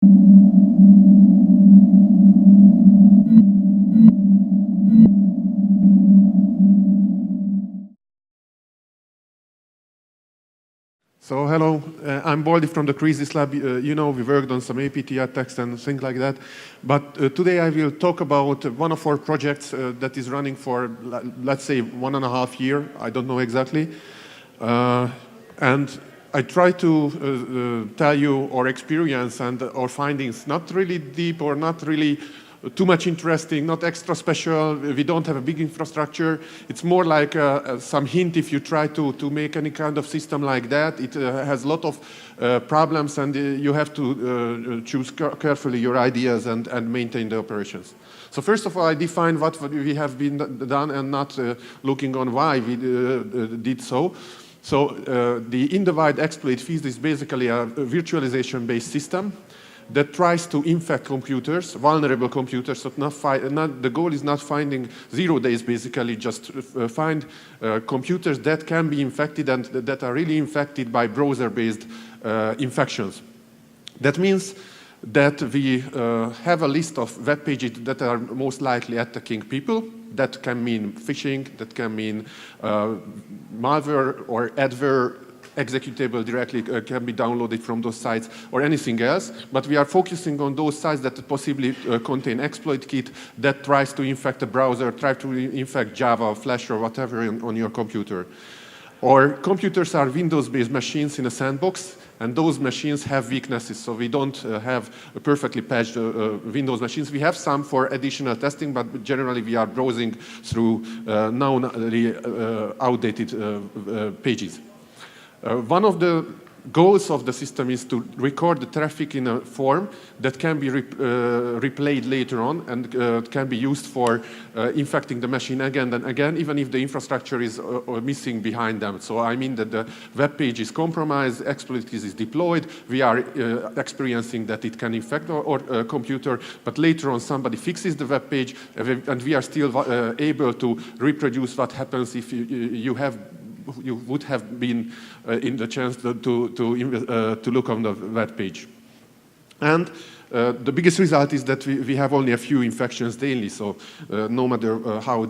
So hello, I'm Baldi from the Crisis Lab. You know, we worked on some APT attacks and things like that. But today I will talk about one of our projects that is running for, let's say, 1.5 years. I don't know exactly. And I try to tell you our experience and our findings, not really deep or not really too much interesting, not extra special. We don't have a big infrastructure. It's more like some hint if you try to make any kind of system like that. It has a lot of problems, and you have to choose carefully your ideas and maintain the operations. So first of all, I define what we have been done and not looking on why we did so. So the in-the-wide exploit feed is basically a virtualization-based system that tries to infect computers, vulnerable computers. So the goal is not finding 0 days, basically, just find computers that can be infected and that are really infected by browser-based infections. That means that we have a list of web pages that are most likely attacking people. That can mean phishing, that can mean malware or adware executable directly can be downloaded from those sites or anything else. But we are focusing on those sites that possibly contain exploit kit that tries to infect a browser, try to infect Java, Flash, or whatever on your computer. Our computers are Windows-based machines in a sandbox, and those machines have weaknesses. So we don't have perfectly patched Windows machines. We have some for additional testing, but generally we are browsing through now outdated pages. One of the goals of the system is to record the traffic in a form that can be replayed later on and can be used for infecting the machine again and again, even if the infrastructure is missing behind them. So I mean that the web page is compromised, exploit is deployed, we are experiencing that it can infect our computer, but later on somebody fixes the web page and we are still able to reproduce what happens if you would have been in the chance to look on the web page. And the biggest result is that we have only a few infections daily, so no matter how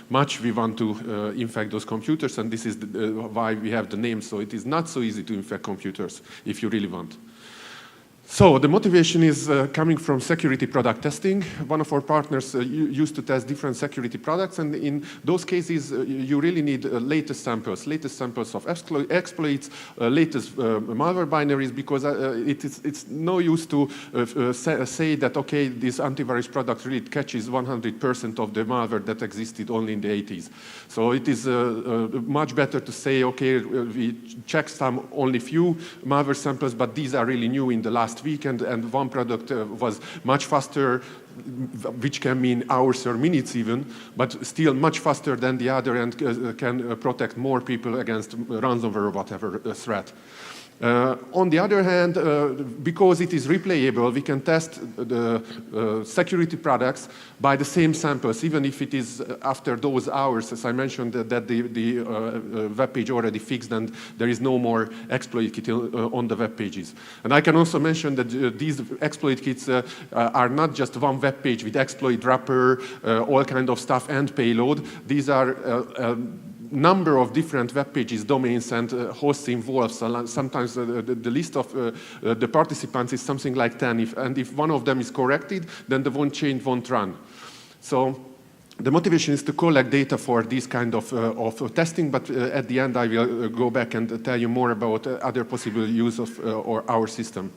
much we want to infect those computers, and this is why we have the name, so it is not so easy to infect computers if you really want. So the motivation is coming from security product testing. One of our partners used to test different security products, and in those cases, you really need latest samples of exploits, latest malware binaries, because it's no use to say that, okay, this antivirus product really catches 100% of the malware that existed only in the 80s. So it is much better to say, okay, we check some only few malware samples, but these are really new in the last week, and one product was much faster, which can mean hours or minutes even, but still much faster than the other and can protect more people against ransomware or whatever threat. On the other hand, because it is replayable, we can test the security products by the same samples, even if it is after those hours, as I mentioned, that the web page already fixed and there is no more exploit kit on the web pages. And I can also mention that these exploit kits are not just one web page with exploit wrapper, all kind of stuff and payload. These are number of different web pages, domains, and hosts involved. So sometimes the list of the participants is something like 10. And if one of them is corrected, then the one chain won't run. So the motivation is to collect data for this kind of testing, but at the end I will go back and tell you more about other possible use of our system.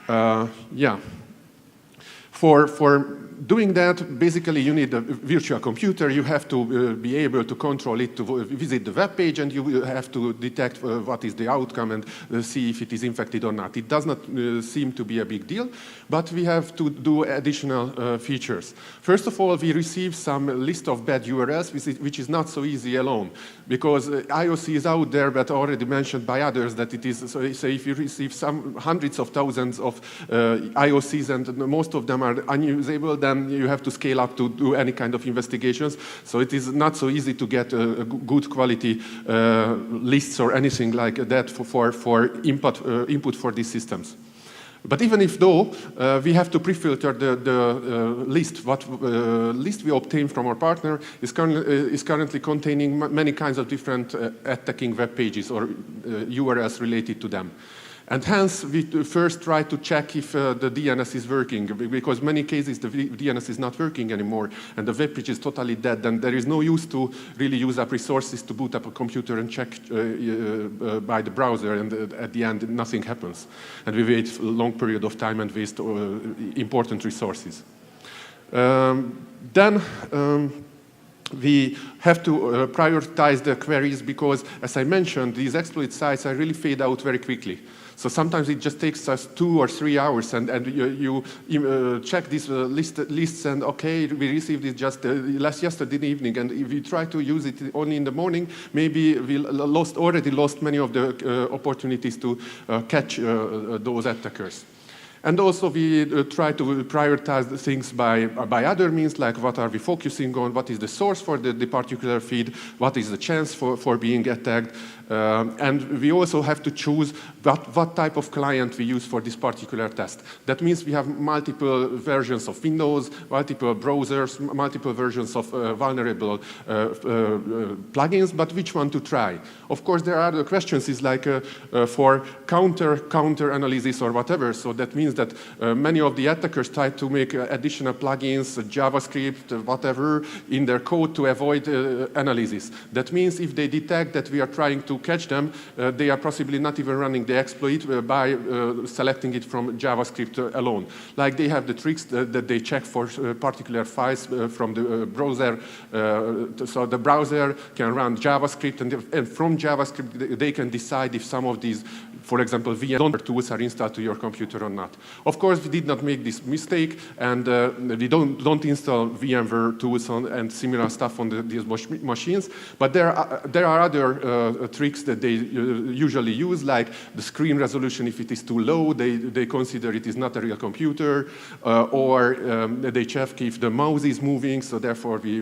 Yeah. For doing that, basically you need a virtual computer. You have to be able to control it to visit the web page, and you have to detect what is the outcome and see if it is infected or not. It does not seem to be a big deal, but we have to do additional features. First of all, we receive some list of bad URLs, which is not so easy alone, because IOC is out there, but already mentioned by others that it is, so if you receive some hundreds of thousands of IOCs, and most of them are are unusable, then you have to scale up to do any kind of investigations. So it is not so easy to get a good quality lists or anything like that for input for these systems. But even if though, we have to pre-filter the list. What list we obtain from our partner is currently containing many kinds of different attacking web pages or URLs related to them. And hence, we first try to check if the DNS is working, because many cases the DNS is not working anymore, and the web page is totally dead, then there is no use to really use up resources to boot up a computer and check by the browser, and at the end, nothing happens. And we wait a long period of time and waste important resources. We have to prioritize the queries because, as I mentioned, these exploit sites are really fade out very quickly. So sometimes it just takes us 2 or 3 hours, and you check these lists, and okay, we received it just yesterday evening, and if we try to use it only in the morning, maybe we already lost many of the opportunities to catch those attackers. And also we try to prioritize the things by other means, like what are we focusing on, what is the source for the particular feed, what is the chance for being attacked, and we also have to choose what type of client we use for this particular test. That means we have multiple versions of Windows, multiple browsers, multiple versions of vulnerable plugins, but which one to try? Of course, there are other questions, is like for counter analysis or whatever, so that means that many of the attackers try to make additional plugins, JavaScript, whatever, in their code to avoid analysis. That means if they detect that we are trying to catch them, they are possibly not even running the exploit by selecting it from JavaScript alone. Like they have the tricks that they check for particular files from the browser, so the browser can run JavaScript, and from JavaScript they can decide if some of these, for example, VMware tools are installed to your computer or not. Of course, we did not make this mistake, and we don't install VMware tools and similar stuff on these machines. But there are other tricks that they usually use, like the screen resolution. If it is too low, they consider it is not a real computer, or they check if the mouse is moving. So therefore, we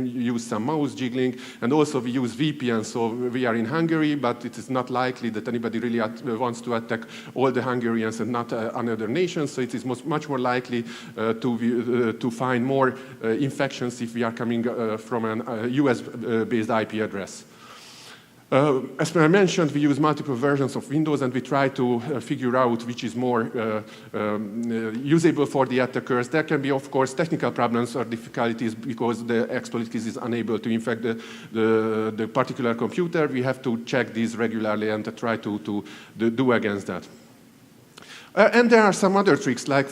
use some mouse jiggling, and also we use VPN. So we are in Hungary, but it is not likely that anybody really wants to attack all the Hungarians and not another nation. So it is much more likely to find more infections if we are coming from a US-based IP address. As I mentioned, we use multiple versions of Windows, and we try to figure out which is more usable for the attackers. There can be, of course, technical problems or difficulties because the exploit is unable to infect the particular computer. We have to check these regularly and try to do against that. And there are some other tricks, like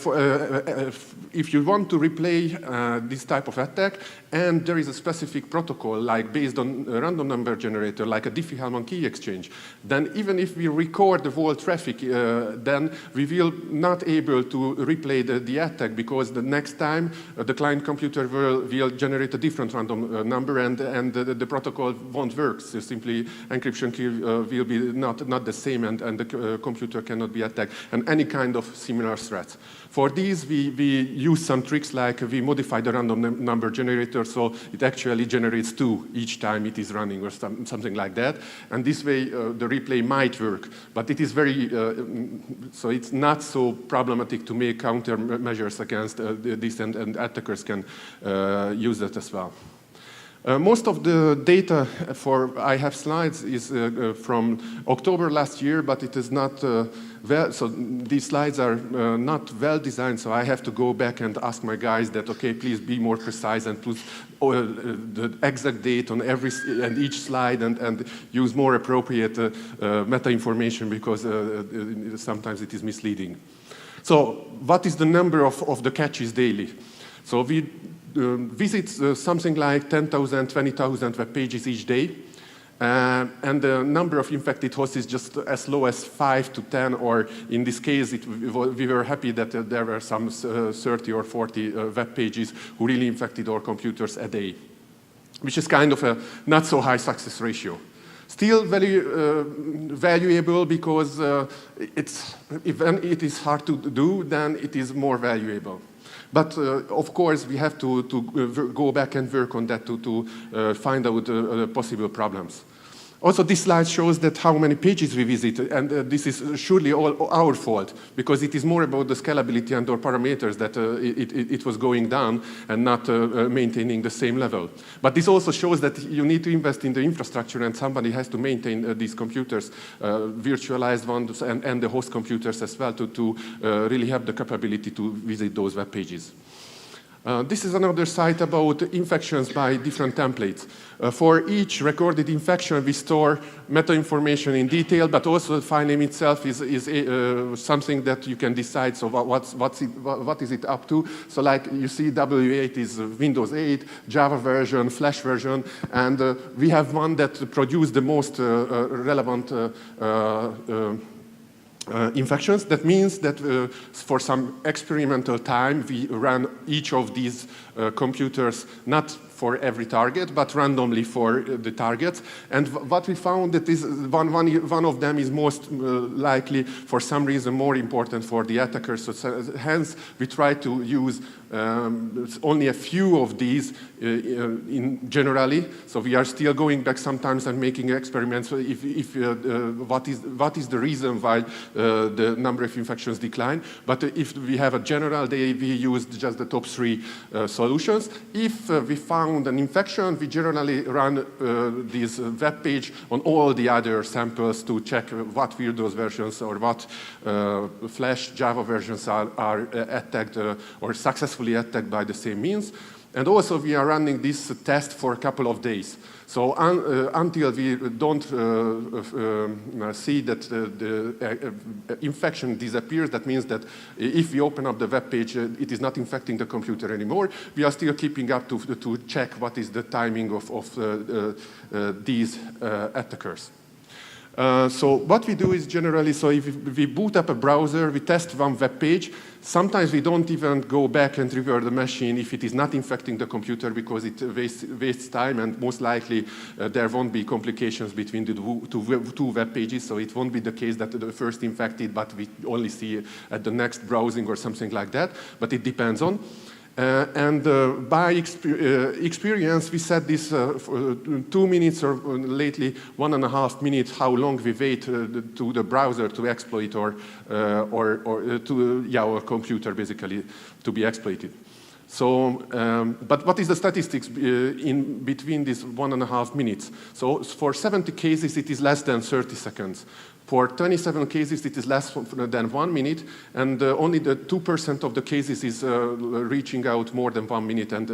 if you want to replay this type of attack, and there is a specific protocol, like based on a random number generator, like a Diffie-Hellman key exchange, then even if we record the whole traffic, then we will not able to replay the attack, because the next time the client computer will generate a different random number, and the protocol won't work. So simply encryption key will be not the same, and the computer cannot be attacked, and any kind of similar threats. For these, we use some tricks, like we modify the random number generator so it actually generates 2 each time it is running, or something like that. And this way, the replay might work. But it is very, so it's not so problematic to make countermeasures against this, and attackers can use that as well. Most of the data I have slides is from October last year, but it is not so these slides are not well designed, so I have to go back and ask my guys that, okay, please be more precise and put the exact date on each slide, and use more appropriate meta information, because sometimes it is misleading. So what is the number of the catches daily? So we visit something like 10,000, 20,000 web pages each day. And the number of infected hosts is just as low as 5 to 10, or in this case, we were happy that there were some 30 or 40 web pages who really infected our computers a day, which is kind of a not so high success ratio. Still very valuable, because when it is hard to do, then it is more valuable. But of course, we have to go back and work on that to find out possible problems. Also, this slide shows that how many pages we visit, and this is surely all our fault, because it is more about the scalability and our parameters that it was going down and not maintaining the same level. But this also shows that you need to invest in the infrastructure, and somebody has to maintain these computers, virtualized ones, and the host computers as well, to really have the capability to visit those web pages. This is another site about infections by different templates. For each recorded infection, we store meta information in detail, but also the file name itself is something that you can decide. So what is it up to? So like you see, W8 is Windows 8, Java version, Flash version, and we have one that produced the most relevant infections. That means that for some experimental time, we ran each of these computers, not for every target, but randomly for the targets. And what we found that is one of them is most likely, for some reason, more important for the attackers. So hence, we try to use only a few of these generally. So we are still going back sometimes and making experiments. What is the reason why the number of infections decline? But if we have a general day, we use just the top 3 solutions. If we found an infection, we generally run this web page on all the other samples to check what Windows versions or what Flash Java versions are attacked or successfully attacked by the same means. And also, we are running this test for a couple of days. So until we don't see that the infection disappears, that means that if we open up the web page, it is not infecting the computer anymore. We are still keeping up to check what is the timing of these attackers. So what we do is generally, so if we boot up a browser, we test one web page. Sometimes we don't even go back and revert the machine if it is not infecting the computer, because it wastes time, and most likely there won't be complications between the two web pages. So it won't be the case that the first infected, but we only see at the next browsing or something like that. But it depends on. By experience, we set this for 2 minutes or lately 1.5 minutes, how long we wait to the browser to exploit or to our computer basically to be exploited. So, but what is the statistics in between these 1.5 minutes? So for 70 cases, it is less than 30 seconds. For 27 cases, it is less than 1 minute, and only the 2% of the cases is reaching out more than 1 minute and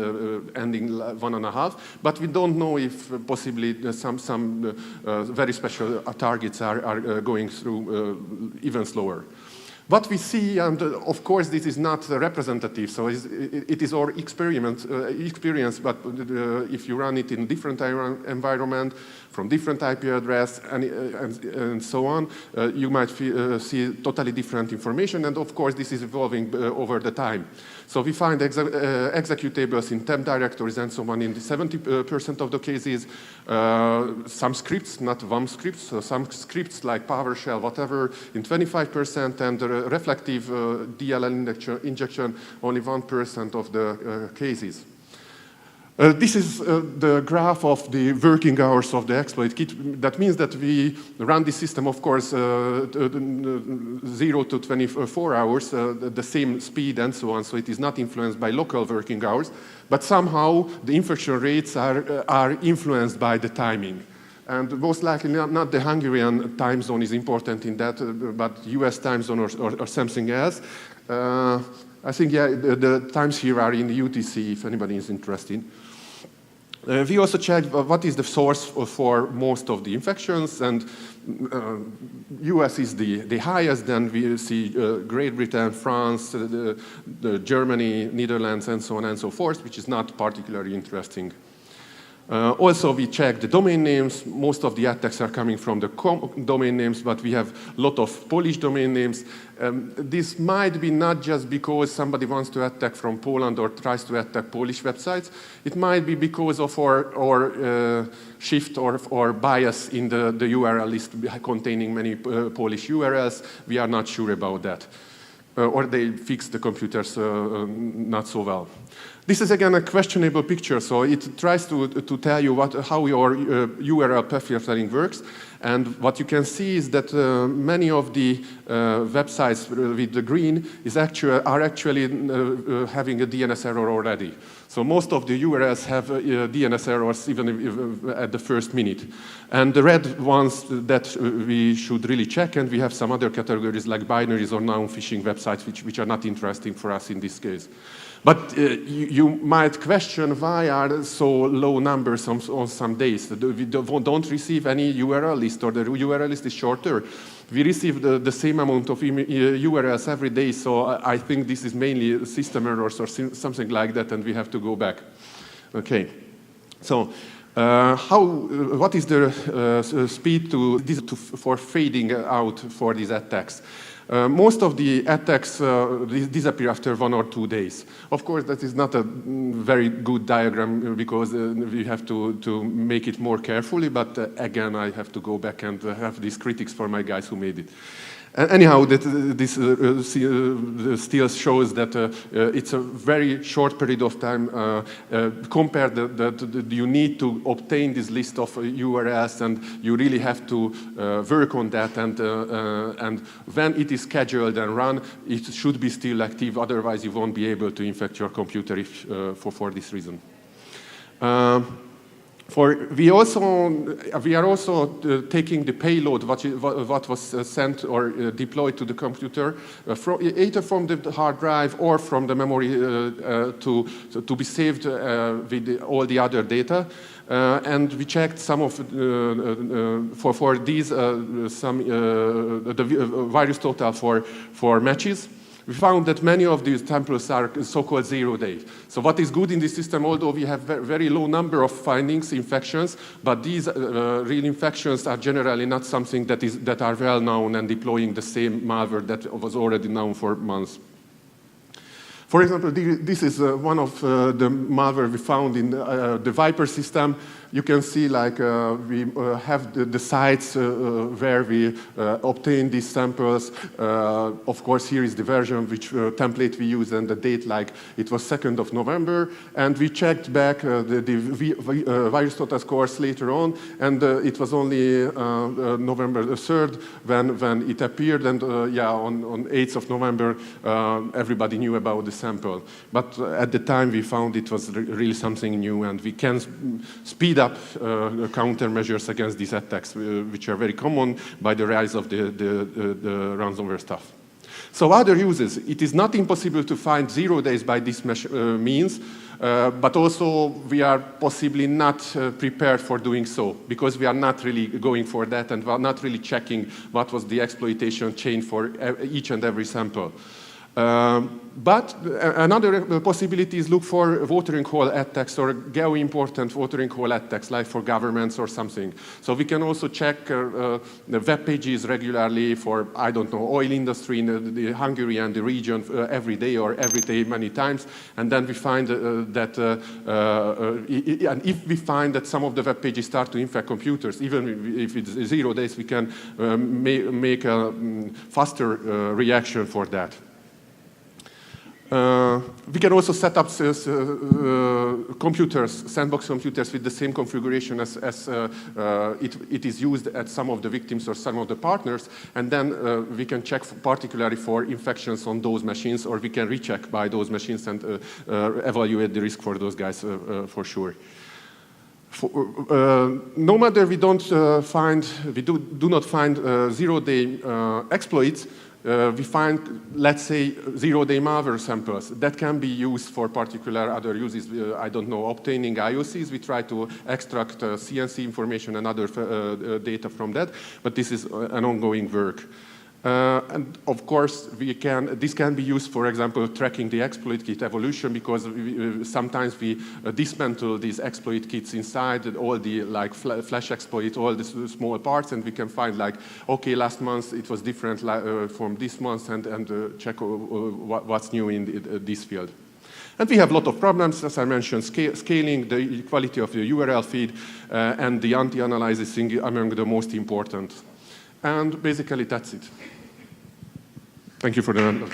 ending 1.5. But we don't know if possibly some very special targets are going through even slower. What we see, and of course this is not representative, so it is our experience, but if you run it in different environment, from different IP address and so on, you might see totally different information, and of course this is evolving over the time. So we find executables in temp directories and so on in 70% of the cases, some scripts, not WAM scripts, so some scripts like PowerShell, whatever, in 25%, and reflective DLL injection, only 1% of the cases. This is the graph of the working hours of the exploit kit. That means that we run this system, of course, 0 to 24 hours, the same speed and so on, so it is not influenced by local working hours, but somehow the infection rates are influenced by the timing. And most likely not the Hungarian time zone is important in that, but US time zone or something else. I think, yeah, the times here are in the UTC, if anybody is interested. We also checked what is the source for most of the infections, and US is the highest, then we see Great Britain, France, Germany, Netherlands, and so on and so forth, which is not particularly interesting. Also, we checked the domain names. Most of the attacks are coming from the domain names, but we have a lot of Polish domain names. This might be not just because somebody wants to attack from Poland or tries to attack Polish websites. It might be because of our shift or bias in the URL list containing many Polish URLs. We are not sure about that. or they fix the computers not so well. This is again a questionable picture, so it tries to tell you how your URL path filtering works. And what you can see is that many of the websites with the green are actually having a DNS error already. So most of the URLs have DNS errors even at the first minute. And the red ones that we should really check, and we have some other categories like binaries or non-phishing websites which are not interesting for us in this case. But you might question why are so low numbers on some days. We don't receive any URL list, or the URL list is shorter. We receive the same amount of URLs every day, so I think this is mainly system errors or something like that, and we have to go back. Okay, so what is the speed for fading out for these attacks? Most of the attacks disappear after 1 or 2 days. Of course, that is not a very good diagram because we have to make it more carefully, but again, I have to go back and have these critics for my guys who made it. Anyhow, this still shows that it's a very short period of time compared that you need to obtain this list of URLs, and you really have to work on that, and when it is scheduled and run, it should be still active, otherwise you won't be able to infect your computer for this reason. We are also taking the payload, what was sent or deployed to the computer, either from the hard drive or from the memory to be saved with all the other data. And we checked some of for these the virus total for matches. We found that many of these samples are so-called 0 days. So what is good in this system, although we have very low number of findings, infections, but these real infections are generally not something that are well known and deploying the same malware that was already known for months. For example, this is one of the malware we found in the Viper system. You can see like we have the sites where we obtain these samples. Of course, here is the version which template we use and the date, like it was 2nd of November. And we checked back the virus total scores later on, and it was only November 3rd when it appeared. And yeah, on 8th of November, everybody knew about the sample. But at the time, we found it was really something new, and we can speed up countermeasures against these attacks, which are very common by the rise of the ransomware stuff. So other uses, it is not impossible to find 0 days by this means, but also we are possibly not prepared for doing so, because we are not really going for that, and we are not really checking what was the exploitation chain for each and every sample. But another possibility is look for watering hole attacks or geo-important watering hole attacks, like for governments or something. So we can also check the web pages regularly for, I don't know, oil industry in the Hungary and the region every day or every day many times. And then we find that, and if we find that some of the web pages start to infect computers, even if it's 0 days, we can make a faster reaction for that. We can also set up computers, sandbox computers, with the same configuration as it is used at some of the victims or some of the partners, and then we can check particularly for infections on those machines, or we can recheck by those machines and evaluate the risk for those guys for sure. No matter we do not find 0-day exploits, we find, let's say, 0-day malware samples that can be used for particular other uses. I don't know, obtaining IOCs. We try to extract CNC information and other data from that, but this is an ongoing work. And of course, this can be used, for example, tracking the exploit kit evolution, because sometimes we dismantle these exploit kits inside all the flash exploit, all the small parts, and we can find like, okay, last month it was different from this month, and check what's new in this field. And we have a lot of problems, as I mentioned, scaling, the quality of the URL feed, and the anti-analyzing among the most important. And basically, that's it. Thank you for the